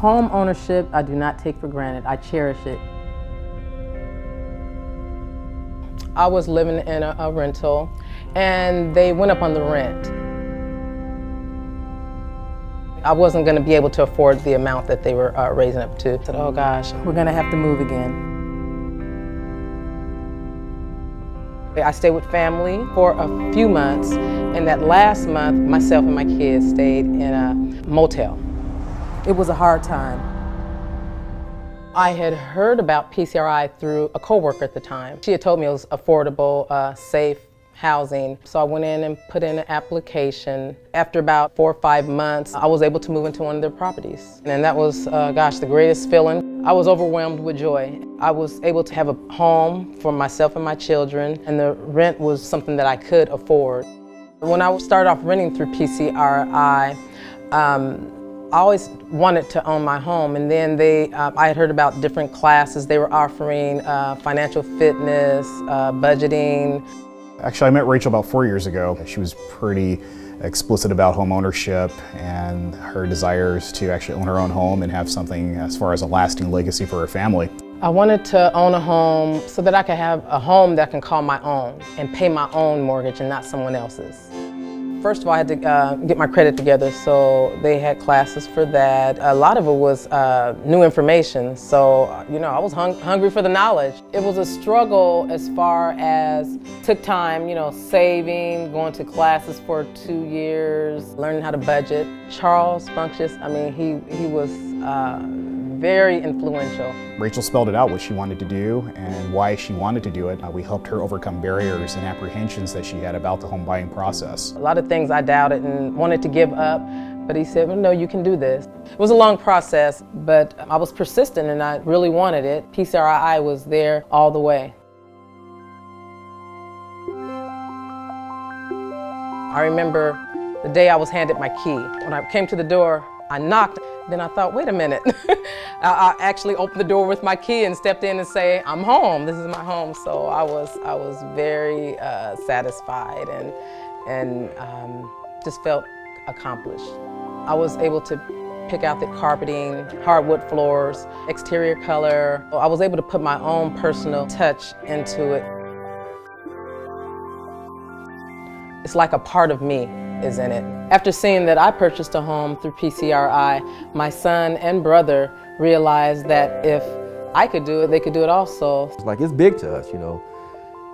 Home ownership, I do not take for granted. I cherish it. I was living in a rental, and they went up on the rent. I wasn't going to be able to afford the amount that they were raising up to. I said, oh gosh, we're going to have to move again. I stayed with family for a few months, and that last month, myself and my kids stayed in a motel. It was a hard time. I had heard about PCRI through a coworker at the time. She had told me it was affordable, safe housing. So I went in and put in an application. After about 4 or 5 months, I was able to move into one of their properties. And that was, gosh, the greatest feeling. I was overwhelmed with joy. I was able to have a home for myself and my children, and the rent was something that I could afford. When I started off renting through PCRI, I always wanted to own my home, and then I had heard about different classes they were offering, financial fitness, budgeting. Actually, I met Rachel about 4 years ago. She was pretty explicit about home ownership and her desires to actually own her own home and have something as far as a lasting legacy for her family. I wanted to own a home so that I could have a home that I can call my own and pay my own mortgage and not someone else's. First of all, I had to get my credit together, so they had classes for that. A lot of it was new information, so you know, I was hungry for the knowledge. It was a struggle as far as took time, you know, saving, going to classes for 2 years, learning how to budget. Charles Funksius, I mean, he was very influential. Rachel spelled it out what she wanted to do and why she wanted to do it. We helped her overcome barriers and apprehensions that she had about the home buying process. A lot of things I doubted and wanted to give up, but he said, well, no, you can do this. It was a long process, but I was persistent and I really wanted it. PCRI was there all the way. I remember the day I was handed my key. When I came to the door, I knocked. Then I thought, wait a minute. I actually opened the door with my key and stepped in and say, I'm home, this is my home. So I was very satisfied and just felt accomplished. I was able to pick out the carpeting, hardwood floors, exterior color. I was able to put my own personal touch into it. It's like a part of me is in it. After seeing that I purchased a home through PCRI, my son and brother realized that if I could do it, they could do it also. It's big to us, you know.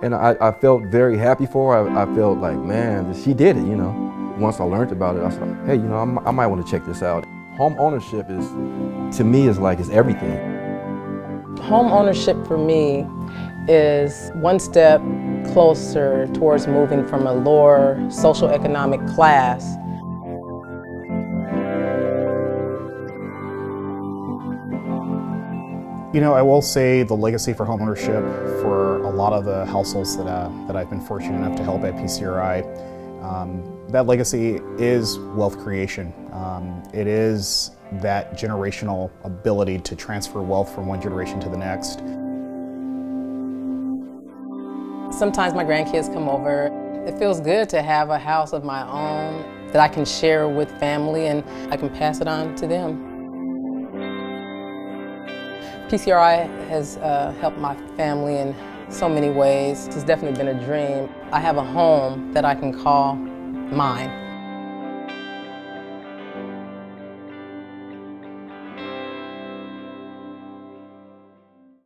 And I felt very happy for her. I felt like, man, she did it, you know. Once I learned about it, I was like, hey, you know, I might want to check this out. Home ownership is, to me, is everything. Home ownership for me is one step closer towards moving from a lower socioeconomic class. You know, I will say the legacy for homeownership for a lot of the households that I've been fortunate enough to help at PCRI, that legacy is wealth creation. It is that generational ability to transfer wealth from one generation to the next. Sometimes my grandkids come over. It feels good to have a house of my own that I can share with family and I can pass it on to them. PCRI has helped my family in so many ways. It's definitely been a dream. I have a home that I can call mine.